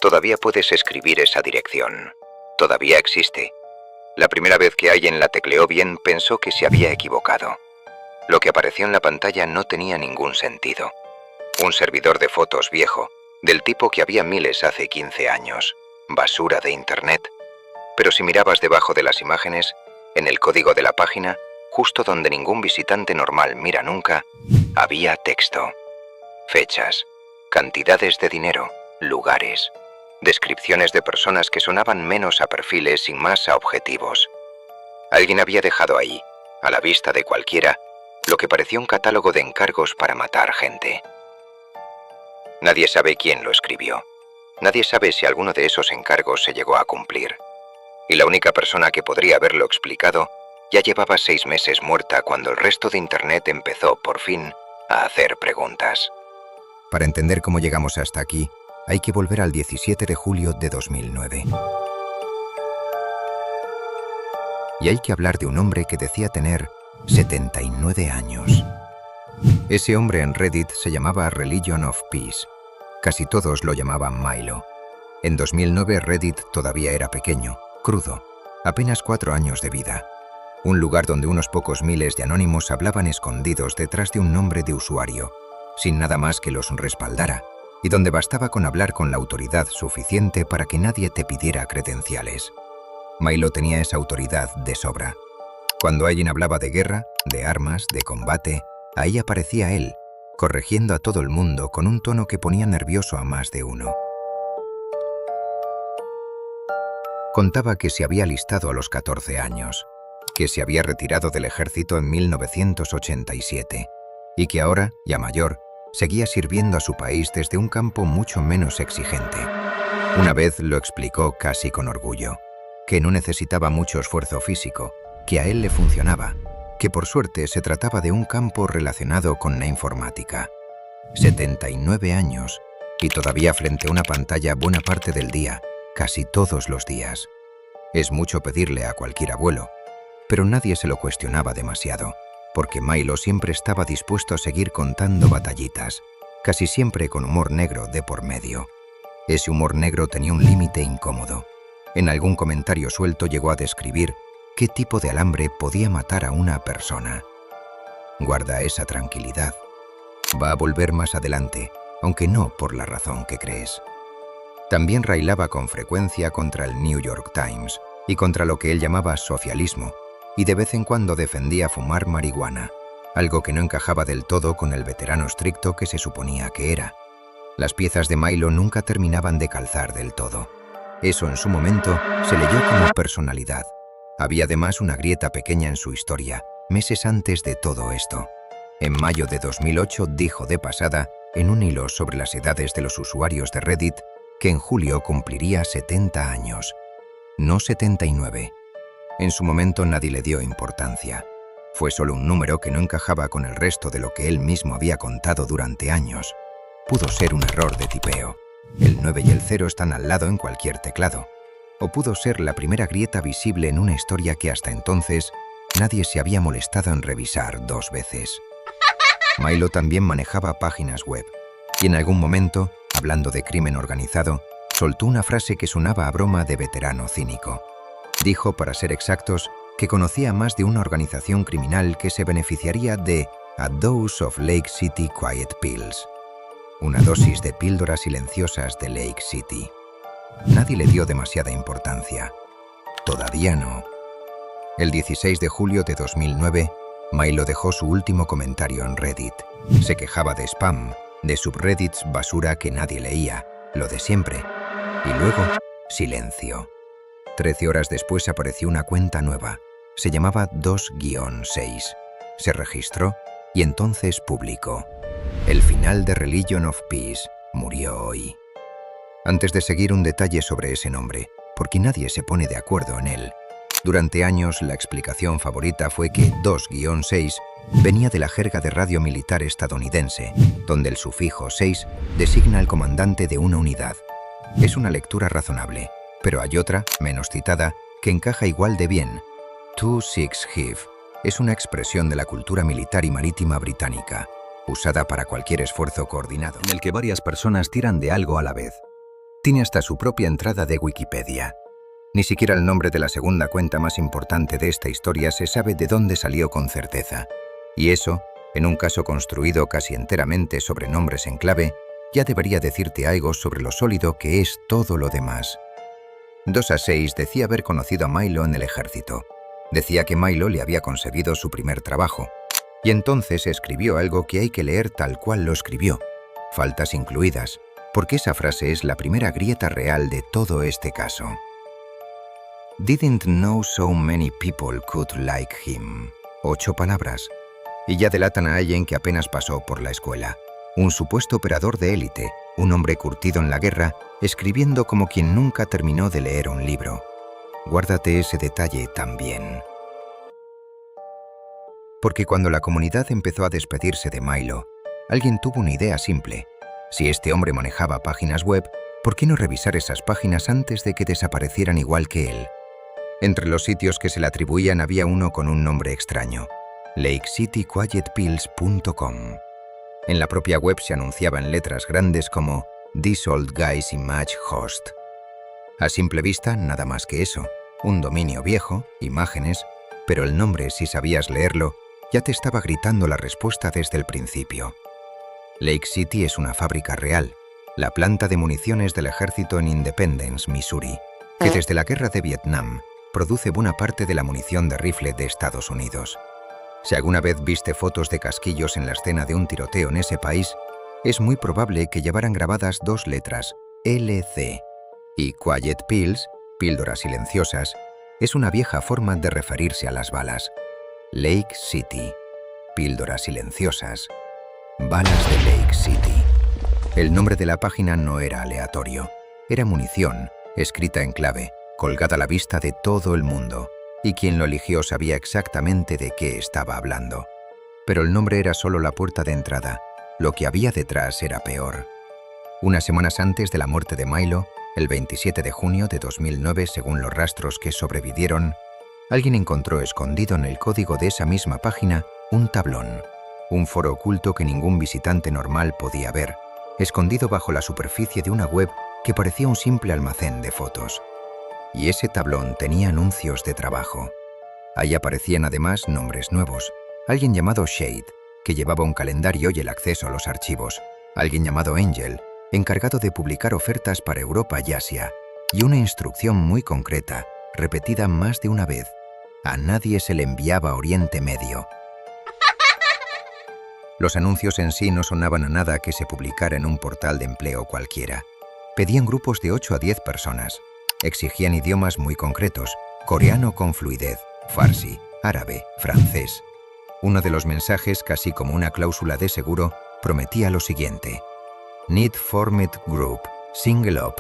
Todavía puedes escribir esa dirección. Todavía existe. La primera vez que alguien la tecleó bien, pensó que se había equivocado. Lo que apareció en la pantalla no tenía ningún sentido. Un servidor de fotos viejo, del tipo que había miles hace 15 años. Basura de Internet. Pero si mirabas debajo de las imágenes, en el código de la página, justo donde ningún visitante normal mira nunca, había texto. Fechas, cantidades de dinero, lugares, descripciones de personas que sonaban menos a perfiles y más a objetivos. Alguien había dejado ahí, a la vista de cualquiera, lo que parecía un catálogo de encargos para matar gente. Nadie sabe quién lo escribió. Nadie sabe si alguno de esos encargos se llegó a cumplir. Y la única persona que podría haberlo explicado ya llevaba 6 meses muerta cuando el resto de Internet empezó, por fin, a hacer preguntas. Para entender cómo llegamos hasta aquí, hay que volver al 17 de julio de 2009. Y hay que hablar de un hombre que decía tener 79 años. Ese hombre en Reddit se llamaba Religion of Peace. Casi todos lo llamaban Milo. En 2009 Reddit todavía era pequeño, crudo, apenas 4 años de vida. Un lugar donde unos pocos miles de anónimos hablaban escondidos detrás de un nombre de usuario, sin nada más que los respaldara, y donde bastaba con hablar con la autoridad suficiente para que nadie te pidiera credenciales. Milo tenía esa autoridad de sobra. Cuando alguien hablaba de guerra, de armas, de combate, ahí aparecía él, corrigiendo a todo el mundo con un tono que ponía nervioso a más de uno. Contaba que se había alistado a los 14 años, que se había retirado del ejército en 1987 y que ahora, ya mayor, seguía sirviendo a su país desde un campo mucho menos exigente. Una vez lo explicó casi con orgullo, que no necesitaba mucho esfuerzo físico, que a él le funcionaba, que por suerte se trataba de un campo relacionado con la informática. 79 años, y todavía frente a una pantalla buena parte del día, casi todos los días. Es mucho pedirle a cualquier abuelo, pero nadie se lo cuestionaba demasiado, porque Milo siempre estaba dispuesto a seguir contando batallitas, casi siempre con humor negro de por medio. Ese humor negro tenía un límite incómodo. En algún comentario suelto llegó a describir qué tipo de alambre podía matar a una persona. Guarda esa tranquilidad. Va a volver más adelante, aunque no por la razón que crees. También railaba con frecuencia contra el New York Times y contra lo que él llamaba socialismo, y de vez en cuando defendía fumar marihuana, algo que no encajaba del todo con el veterano estricto que se suponía que era. Las piezas de Milo nunca terminaban de calzar del todo. Eso en su momento se leyó como personalidad. Había además una grieta pequeña en su historia, meses antes de todo esto. En mayo de 2008 dijo de pasada, en un hilo sobre las edades de los usuarios de Reddit, que en julio cumpliría 70 años, no 79. En su momento nadie le dio importancia. Fue solo un número que no encajaba con el resto de lo que él mismo había contado durante años. Pudo ser un error de tipeo. El 9 y el 0 están al lado en cualquier teclado. O pudo ser la primera grieta visible en una historia que hasta entonces nadie se había molestado en revisar 2 veces. Milo también manejaba páginas web, y en algún momento, hablando de crimen organizado, soltó una frase que sonaba a broma de veterano cínico. Dijo, para ser exactos, que conocía más de una organización criminal que se beneficiaría de A Dose of Lake City Quiet Pills, una dosis de píldoras silenciosas de Lake City. Nadie le dio demasiada importancia. Todavía no. El 16 de julio de 2009, Milo dejó su último comentario en Reddit. Se quejaba de spam, de subreddits basura que nadie leía, lo de siempre. Y luego, silencio. 13 horas después apareció una cuenta nueva. Se llamaba 2-6. Se registró y entonces publicó. El final de Religion of Peace murió hoy. Antes de seguir, un detalle sobre ese nombre, porque nadie se pone de acuerdo en él. Durante años, la explicación favorita fue que 2-6 venía de la jerga de radio militar estadounidense, donde el sufijo 6 designa al comandante de una unidad. Es una lectura razonable, pero hay otra, menos citada, que encaja igual de bien. 2-6-Hiv es una expresión de la cultura militar y marítima británica, usada para cualquier esfuerzo coordinado, en el que varias personas tiran de algo a la vez. Tiene hasta su propia entrada de Wikipedia. Ni siquiera el nombre de la segunda cuenta más importante de esta historia se sabe de dónde salió con certeza. Y eso, en un caso construido casi enteramente sobre nombres en clave, ya debería decirte algo sobre lo sólido que es todo lo demás. 2A6 decía haber conocido a Milo en el ejército. Decía que Milo le había conseguido su primer trabajo. Y entonces escribió algo que hay que leer tal cual lo escribió, faltas incluidas, porque esa frase es la primera grieta real de todo este caso. Didn't know so many people could like him. 8 palabras. Y ya delatan a alguien que apenas pasó por la escuela. Un supuesto operador de élite, un hombre curtido en la guerra, escribiendo como quien nunca terminó de leer un libro. Guárdate ese detalle también. Porque cuando la comunidad empezó a despedirse de Milo, alguien tuvo una idea simple. Si este hombre manejaba páginas web, ¿por qué no revisar esas páginas antes de que desaparecieran igual que él? Entre los sitios que se le atribuían había uno con un nombre extraño, LakeCityQuietPills.com. En la propia web se anunciaba en letras grandes como This Old Guy's Image Host. A simple vista, nada más que eso, un dominio viejo, imágenes, pero el nombre, si sabías leerlo, ya te estaba gritando la respuesta desde el principio. Lake City es una fábrica real, la planta de municiones del ejército en Independence, Missouri, que desde la guerra de Vietnam produce buena parte de la munición de rifle de Estados Unidos. Si alguna vez viste fotos de casquillos en la escena de un tiroteo en ese país, es muy probable que llevaran grabadas 2 letras, LC, y Quiet Pills, píldoras silenciosas, es una vieja forma de referirse a las balas. Lake City, píldoras silenciosas, balas de Lake City. El nombre de la página no era aleatorio, era munición, escrita en clave, colgada a la vista de todo el mundo, y quien lo eligió sabía exactamente de qué estaba hablando. Pero el nombre era solo la puerta de entrada, lo que había detrás era peor. Unas semanas antes de la muerte de Milo, el 27 de junio de 2009, según los rastros que sobrevivieron, alguien encontró escondido en el código de esa misma página un tablón, un foro oculto que ningún visitante normal podía ver, escondido bajo la superficie de una web que parecía un simple almacén de fotos. Y ese tablón tenía anuncios de trabajo. Ahí aparecían además nombres nuevos. Alguien llamado Shade, que llevaba un calendario y el acceso a los archivos. Alguien llamado Angel, encargado de publicar ofertas para Europa y Asia. Y una instrucción muy concreta, repetida más de una vez. A nadie se le enviaba a Oriente Medio. Los anuncios en sí no sonaban a nada que se publicara en un portal de empleo cualquiera. Pedían grupos de 8 a 10 personas. Exigían idiomas muy concretos, coreano con fluidez, farsi, árabe, francés. Uno de los mensajes, casi como una cláusula de seguro, prometía lo siguiente: Need Formed Group, Single Up,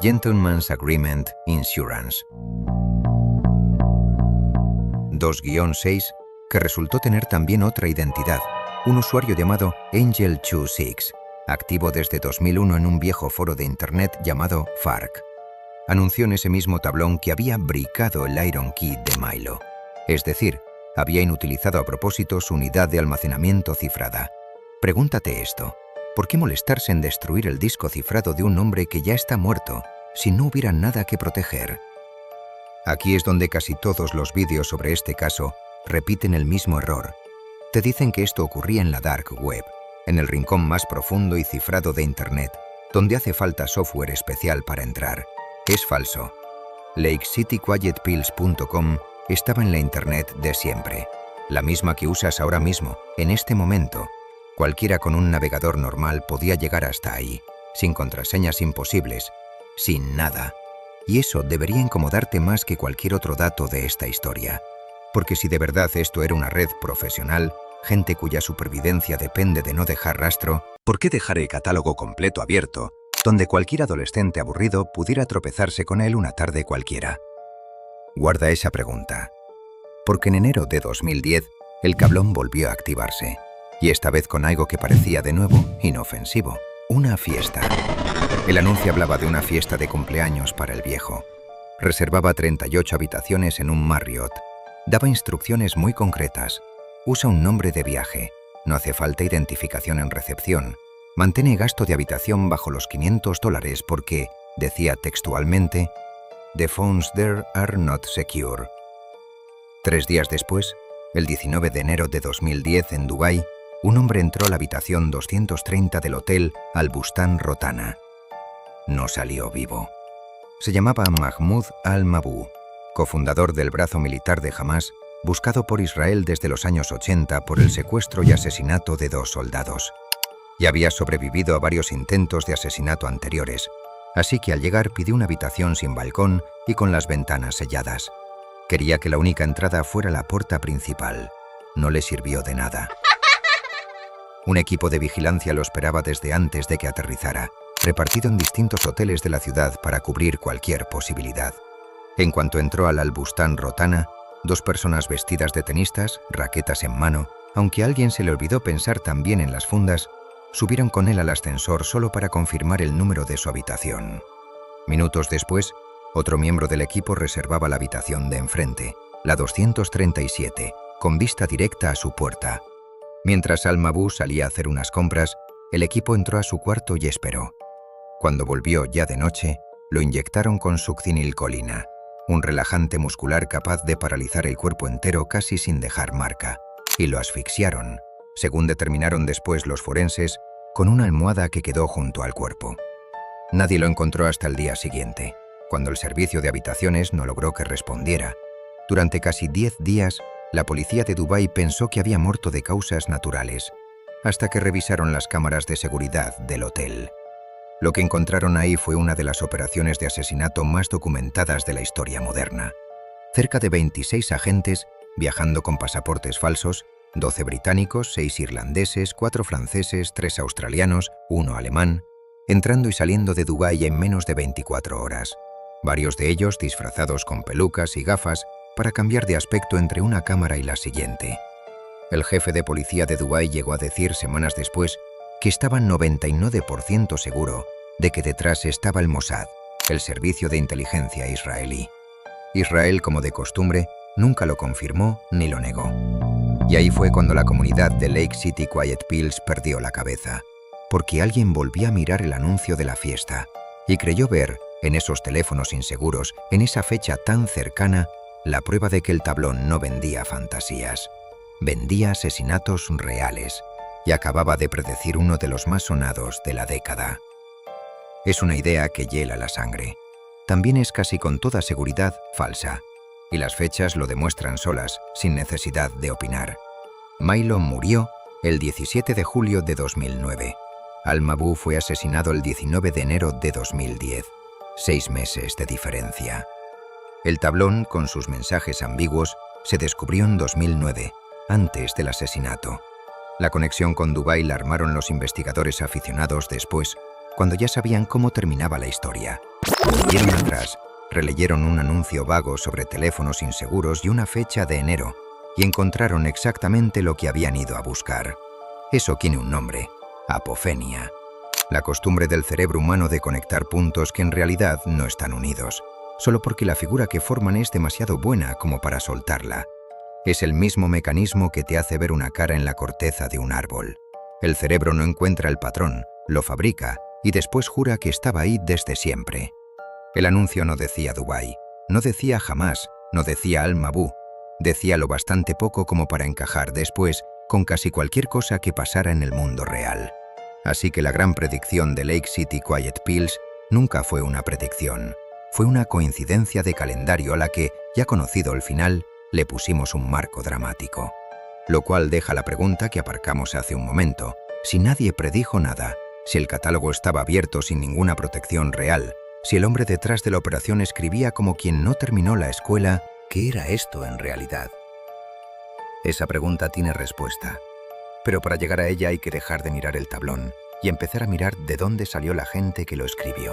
Gentleman's Agreement, Insurance. 2-6, que resultó tener también otra identidad, un usuario llamado Angel26, activo desde 2001 en un viejo foro de internet llamado FARC. Anunció en ese mismo tablón que había bricado el Iron Key de Milo, es decir, había inutilizado a propósito su unidad de almacenamiento cifrada. Pregúntate esto: ¿por qué molestarse en destruir el disco cifrado de un hombre que ya está muerto si no hubiera nada que proteger? Aquí es donde casi todos los vídeos sobre este caso repiten el mismo error. Te dicen que esto ocurría en la Dark Web, en el rincón más profundo y cifrado de Internet, donde hace falta software especial para entrar. Es falso. LakeCityQuietPills.com estaba en la Internet de siempre, la misma que usas ahora mismo, en este momento. Cualquiera con un navegador normal podía llegar hasta ahí, sin contraseñas imposibles, sin nada. Y eso debería incomodarte más que cualquier otro dato de esta historia. Porque si de verdad esto era una red profesional, gente cuya supervivencia depende de no dejar rastro, ¿por qué dejar el catálogo completo abierto, donde cualquier adolescente aburrido pudiera tropezarse con él una tarde cualquiera? Guarda esa pregunta. Porque en enero de 2010, el cablón volvió a activarse, y esta vez con algo que parecía de nuevo inofensivo: una fiesta. El anuncio hablaba de una fiesta de cumpleaños para el viejo. Reservaba 38 habitaciones en un Marriott. Daba instrucciones muy concretas. Usa un nombre de viaje. No hace falta identificación en recepción. Mantén el gasto de habitación bajo los $500 porque Decía textualmente: "The phones there are not secure". 3 días después, el 19 de enero de 2010 en Dubái, un hombre entró a la habitación 230 del hotel Al Bustan Rotana. No salió vivo. Se llamaba Mahmoud al-Mabou, cofundador del brazo militar de Hamás, buscado por Israel desde los años 80 por el secuestro y asesinato de 2 soldados. Y había sobrevivido a varios intentos de asesinato anteriores, así que al llegar pidió una habitación sin balcón y con las ventanas selladas. Quería que la única entrada fuera la puerta principal. No le sirvió de nada. Un equipo de vigilancia lo esperaba desde antes de que aterrizara, repartido en distintos hoteles de la ciudad para cubrir cualquier posibilidad. En cuanto entró al Al Bustan Rotana, 2 personas vestidas de tenistas, raquetas en mano, aunque a alguien se le olvidó pensar también en las fundas, subieron con él al ascensor solo para confirmar el número de su habitación. Minutos después, otro miembro del equipo reservaba la habitación de enfrente, la 237, con vista directa a su puerta. Mientras al-Mabou salía a hacer unas compras, el equipo entró a su cuarto y esperó. Cuando volvió ya de noche, lo inyectaron con succinilcolina, un relajante muscular capaz de paralizar el cuerpo entero casi sin dejar marca, y lo asfixiaron, según determinaron después los forenses, con una almohada que quedó junto al cuerpo. Nadie lo encontró hasta el día siguiente, cuando el servicio de habitaciones no logró que respondiera. Durante casi 10 días, la policía de Dubái pensó que había muerto de causas naturales, hasta que revisaron las cámaras de seguridad del hotel. Lo que encontraron ahí fue una de las operaciones de asesinato más documentadas de la historia moderna. Cerca de 26 agentes, viajando con pasaportes falsos, 12 británicos, 6 irlandeses, 4 franceses, 3 australianos, 1 alemán, entrando y saliendo de Dubái en menos de 24 horas. Varios de ellos disfrazados con pelucas y gafas para cambiar de aspecto entre una cámara y la siguiente. El jefe de policía de Dubái llegó a decir semanas después que estaba 99% seguro de que detrás estaba el Mossad, el servicio de inteligencia israelí. Israel, como de costumbre, nunca lo confirmó ni lo negó. Y ahí fue cuando la comunidad de Lake City Quiet Pills perdió la cabeza, porque alguien volvía a mirar el anuncio de la fiesta y creyó ver, en esos teléfonos inseguros, en esa fecha tan cercana, la prueba de que el tablón no vendía fantasías, vendía asesinatos reales, y acababa de predecir uno de los más sonados de la década. Es una idea que hiela la sangre. También es casi con toda seguridad falsa, y las fechas lo demuestran solas, sin necesidad de opinar. Milo murió el 17 de julio de 2009. Al-Mabou fue asesinado el 19 de enero de 2010, 6 meses de diferencia. El tablón, con sus mensajes ambiguos, se descubrió en 2009, antes del asesinato. La conexión con Dubái la armaron los investigadores aficionados después, cuando ya sabían cómo terminaba la historia. Volvieron atrás, releyeron un anuncio vago sobre teléfonos inseguros y una fecha de enero, y encontraron exactamente lo que habían ido a buscar. Eso tiene un nombre: apofenia. La costumbre del cerebro humano de conectar puntos que en realidad no están unidos, solo porque la figura que forman es demasiado buena como para soltarla. Es el mismo mecanismo que te hace ver una cara en la corteza de un árbol. El cerebro no encuentra el patrón, lo fabrica y después jura que estaba ahí desde siempre. El anuncio no decía Dubái, no decía Hamás, no decía Al-Mabou, decía lo bastante poco como para encajar después con casi cualquier cosa que pasara en el mundo real. Así que la gran predicción de Lake City Quiet Pills nunca fue una predicción, fue una coincidencia de calendario a la que, ya conocido el final, le pusimos un marco dramático. Lo cual deja la pregunta que aparcamos hace un momento: si nadie predijo nada, si el catálogo estaba abierto sin ninguna protección real, si el hombre detrás de la operación escribía como quien no terminó la escuela, ¿qué era esto en realidad? Esa pregunta tiene respuesta, pero para llegar a ella hay que dejar de mirar el tablón y empezar a mirar de dónde salió la gente que lo escribió.